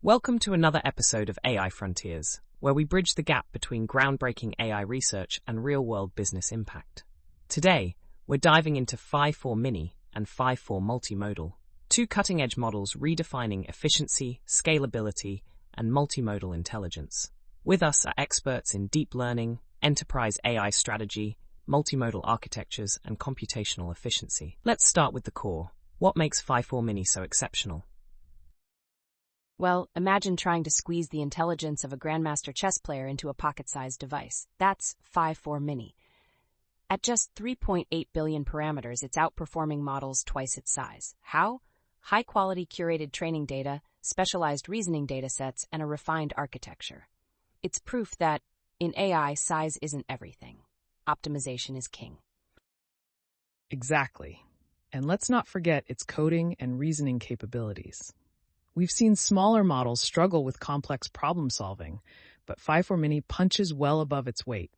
Welcome to another episode of AI Frontiers, where we bridge the gap between groundbreaking AI research and real-world business impact. Today, we're diving into Phi-4-mini and Phi-4-multimodal, two cutting-edge models redefining efficiency, scalability, and multimodal intelligence. With us are experts in deep learning, enterprise AI strategy, multimodal architectures, and computational efficiency. Let's start with the core. What makes Phi-4-mini so exceptional? Well, imagine trying to squeeze the intelligence of a grandmaster chess player into a pocket-sized device. That's Phi-4-mini. At just 3.8 billion parameters, it's outperforming models twice its size. How? High-quality curated training data, specialized reasoning datasets, and a refined architecture. It's proof that, in AI, size isn't everything. Optimization is king. Exactly. And let's not forget its coding and reasoning capabilities. We've seen smaller models struggle with complex problem-solving, but Phi-4-mini punches well above its weight.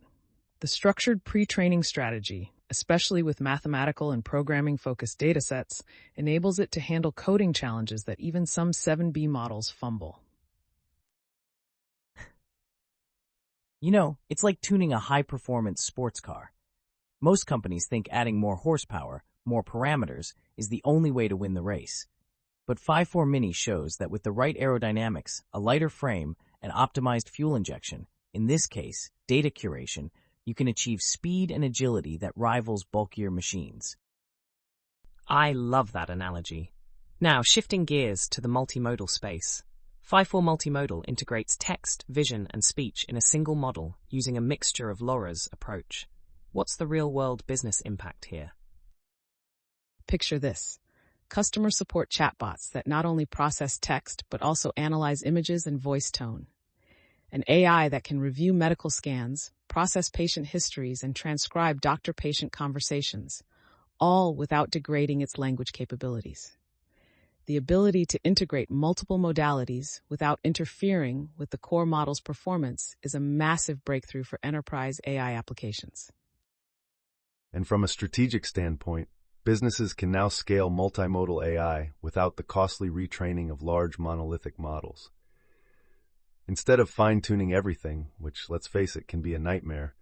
The structured pre-training strategy, especially with mathematical and programming-focused datasets, enables it to handle coding challenges that even some 7B models fumble. You know, it's like tuning a high-performance sports car. Most companies think adding more horsepower, more parameters, is the only way to win the race. But Phi-4-mini shows that with the right aerodynamics, a lighter frame, and optimized fuel injection, in this case, data curation, you can achieve speed and agility that rivals bulkier machines. I love that analogy. Now, shifting gears to the multimodal space. Phi-4-multimodal integrates text, vision, and speech in a single model using a mixture of LoRAs approach. What's the real-world business impact here? Picture this. Customer support chatbots that not only process text but also analyze images and voice tone. An AI that can review medical scans, process patient histories, and transcribe doctor-patient conversations, all without degrading its language capabilities. The ability to integrate multiple modalities without interfering with the core model's performance is a massive breakthrough for enterprise AI applications. And from a strategic standpoint, businesses can now scale multimodal AI without the costly retraining of large monolithic models. Instead of fine-tuning everything, which, let's face it, can be a nightmare,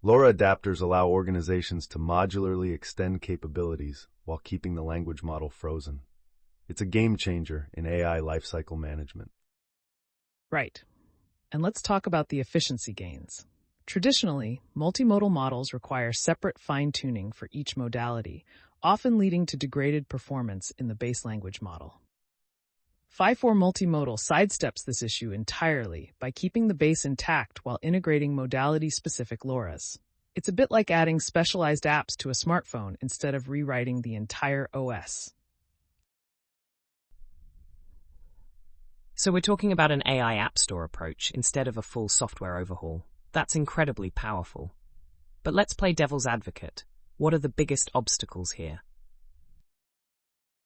LoRa adapters allow organizations to modularly extend capabilities while keeping the language model frozen. It's a game changer in AI lifecycle management. Right. And let's talk about the efficiency gains. Traditionally, multimodal models require separate fine-tuning for each modality, often leading to degraded performance in the base language model. Phi-4-multimodal sidesteps this issue entirely by keeping the base intact while integrating modality-specific LoRAs. It's a bit like adding specialized apps to a smartphone instead of rewriting the entire OS. So we're talking about an AI App Store approach instead of a full software overhaul. That's incredibly powerful. But let's play devil's advocate. What are the biggest obstacles here?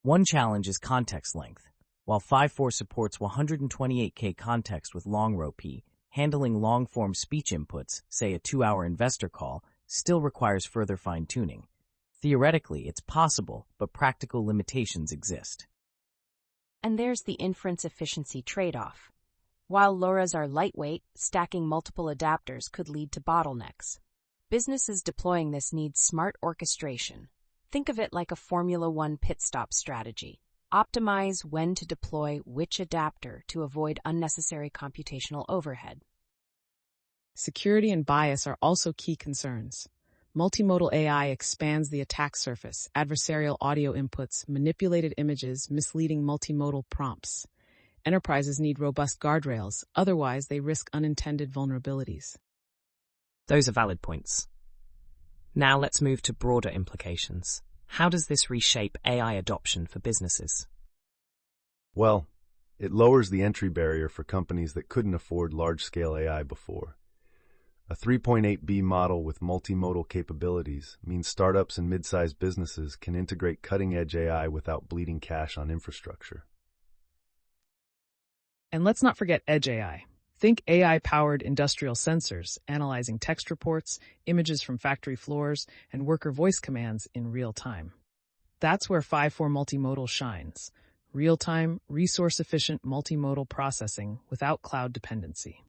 One challenge is context length. While Phi-4 supports 128K context with long-row-P, handling long-form speech inputs, say a 2-hour investor call, still requires further fine-tuning. Theoretically, it's possible, but practical limitations exist. And there's the inference efficiency trade-off. While LoRAs are lightweight, stacking multiple adapters could lead to bottlenecks. Businesses deploying this need smart orchestration. Think of it like a Formula One pit stop strategy. Optimize when to deploy which adapter to avoid unnecessary computational overhead. Security and bias are also key concerns. Multimodal AI expands the attack surface, adversarial audio inputs, manipulated images, misleading multimodal prompts. Enterprises need robust guardrails, otherwise they risk unintended vulnerabilities. Those are valid points. Now let's move to broader implications. How does this reshape AI adoption for businesses? Well, it lowers the entry barrier for companies that couldn't afford large-scale AI before. A 3.8B model with multimodal capabilities means startups and mid-sized businesses can integrate cutting-edge AI without bleeding cash on infrastructure. And let's not forget Edge AI. Think AI-powered industrial sensors, analyzing text reports, images from factory floors, and worker voice commands in real time. That's where Phi-4-multimodal shines. real-time, resource-efficient multimodal processing without cloud dependency.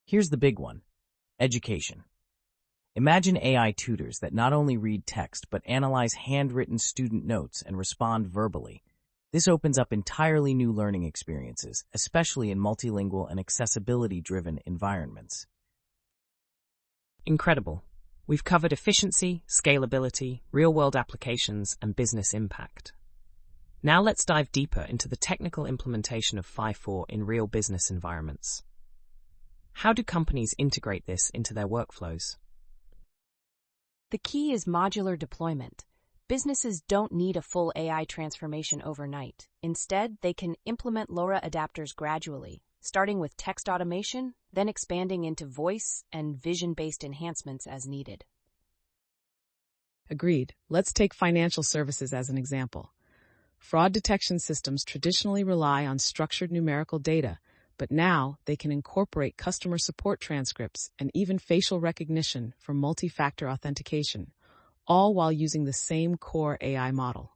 Here's the big one: education. Imagine AI tutors that not only read text but analyze handwritten student notes and respond verbally. This opens up entirely new learning experiences, especially in multilingual and accessibility-driven environments. Incredible. We've covered efficiency, scalability, real-world applications, and business impact. Now let's dive deeper into the technical implementation of Phi-4 in real business environments. How do companies integrate this into their workflows? The key is modular deployment. Businesses don't need a full AI transformation overnight. Instead, they can implement LoRa adapters gradually, starting with text automation, then expanding into voice and vision-based enhancements as needed. Agreed. Let's take financial services as an example. Fraud detection systems traditionally rely on structured numerical data, but now they can incorporate customer support transcripts and even facial recognition for multi-factor authentication, all while using the same core AI model.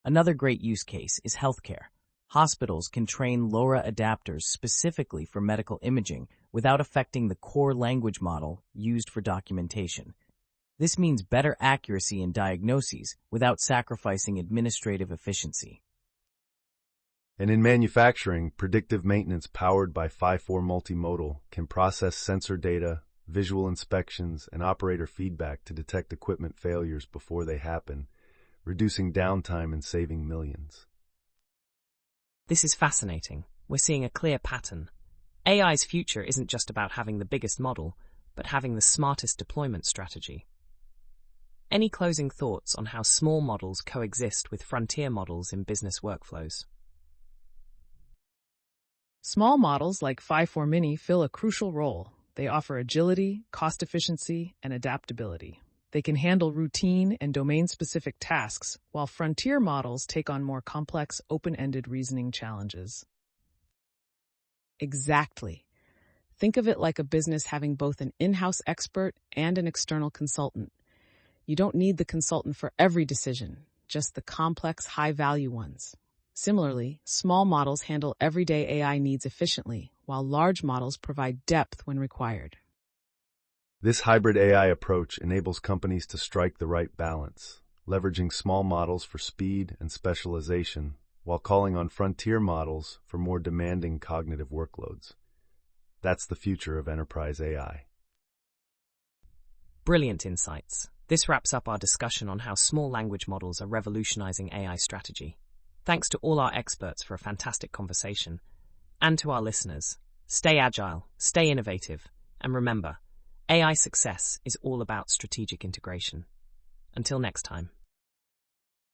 Another great use case is healthcare. Hospitals can train LoRa adapters specifically for medical imaging without affecting the core language model used for documentation. This means better accuracy in diagnoses without sacrificing administrative efficiency. And in manufacturing, predictive maintenance powered by Phi-4-multimodal can process sensor data, visual inspections, and operator feedback to detect equipment failures before they happen, reducing downtime and saving millions. This is fascinating. We're seeing a clear pattern. AI's future isn't just about having the biggest model, but having the smartest deployment strategy. Any closing thoughts on how small models coexist with frontier models in business workflows? Small models like Phi-4-mini fill a crucial role. They offer agility, cost efficiency, and adaptability. They can handle routine and domain-specific tasks, while frontier models take on more complex, open-ended reasoning challenges. Exactly. Think of it like a business having both an in-house expert and an external consultant. You don't need the consultant for every decision, just the complex, high-value ones. Similarly, small models handle everyday AI needs efficiently, while large models provide depth when required. This hybrid AI approach enables companies to strike the right balance, leveraging small models for speed and specialization, while calling on frontier models for more demanding cognitive workloads. That's the future of enterprise AI. Brilliant insights. This wraps up our discussion on how small language models are revolutionizing AI strategy. Thanks to all our experts for a fantastic conversation. And to our listeners, stay agile, stay innovative, and remember, AI success is all about strategic integration. Until next time.